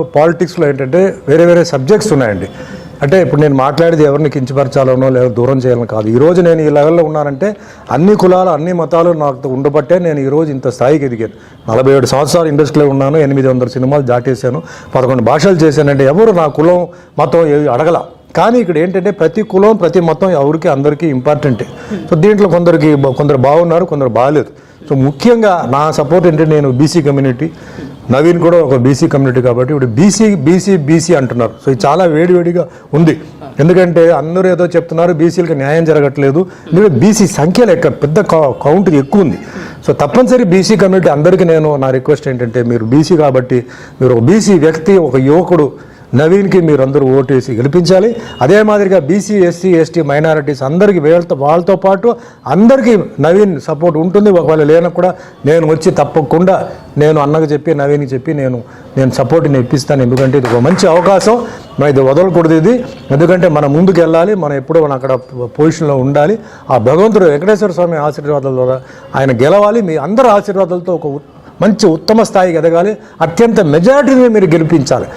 పాలిటిక్స్లో ఏంటంటే వేరే వేరే సబ్జెక్ట్స్ ఉన్నాయండి. అంటే ఇప్పుడు నేను మాట్లాడేది ఎవరిని కించపరచాలనో లేదా దూరం చేయాలని కాదు. ఈరోజు నేను ఈ లెవెల్లో ఉన్నానంటే అన్ని కులాలు అన్ని మతాలు నాకు ఉండబట్టే నేను ఈరోజు ఇంత స్థాయికి ఎదిగాను. 47 సంవత్సరాలు ఇండస్ట్రీలో ఉన్నాను, 800 సినిమాలు దాటేశాను, 11 భాషలు చేశానంటే ఎవరు నా కులం మతం ఏవి అడగల. కానీ ఇక్కడ ఏంటంటే ప్రతి కులం ప్రతి మతం ఎవరికి అందరికీ ఇంపార్టెంటే. సో దీంట్లో కొందరు బాగున్నారు, కొందరు బాగాలేదు. సో ముఖ్యంగా నా సపోర్ట్ ఏంటంటే నేను బీసీ కమ్యూనిటీ, నవీన్ కూడా ఒక బీసీ కమ్యూనిటీ కాబట్టి ఇప్పుడు బీసీ అంటున్నారు. సో ఇది చాలా వేడివేడిగా ఉంది. ఎందుకంటే అందరూ ఏదో చెప్తున్నారు బీసీలకు న్యాయం జరగట్లేదు. ఎందుకంటే బీసీ సంఖ్యలు పెద్ద కౌంట్ ఎక్కువ ఉంది. సో తప్పనిసరి బీసీ కమ్యూనిటీ అందరికీ నా రిక్వెస్ట్ ఏంటంటే మీరు బీసీ కాబట్టి మీరు ఒక బీసీ వ్యక్తి, ఒక యువకుడు నవీన్కి మీరు అందరూ ఓటేసి గెలిపించాలి. అదే మాదిరిగా బీసీ ఎస్సీ ఎస్టీ మైనారిటీస్ అందరికీ వాళ్ళతో పాటు అందరికీ నవీన్ సపోర్ట్ ఉంటుంది. ఒకవేళ లేనప్పుడు కూడా నేను వచ్చి తప్పకుండా నేను అన్నకు చెప్పి నవీన్కి చెప్పి నేను సపోర్ట్ని ఇప్పిస్తాను. ఎందుకంటే ఇది ఒక మంచి అవకాశం, మనం ఇది వదలకూడదు. ఇది ఎందుకంటే మనం ముందుకు వెళ్ళాలి, మనం ఎప్పుడూ అక్కడ పొజిషన్లో ఉండాలి. ఆ భగవంతుడు వెంకటేశ్వర స్వామి ఆశీర్వాదాల ద్వారా ఆయన గెలవాలి. మీ అందరి ఆశీర్వాదాలతో ఒక మంచి ఉత్తమ స్థాయికి ఎదగాలి. అత్యంత మెజారిటీని మీరు గెలిపించాలి.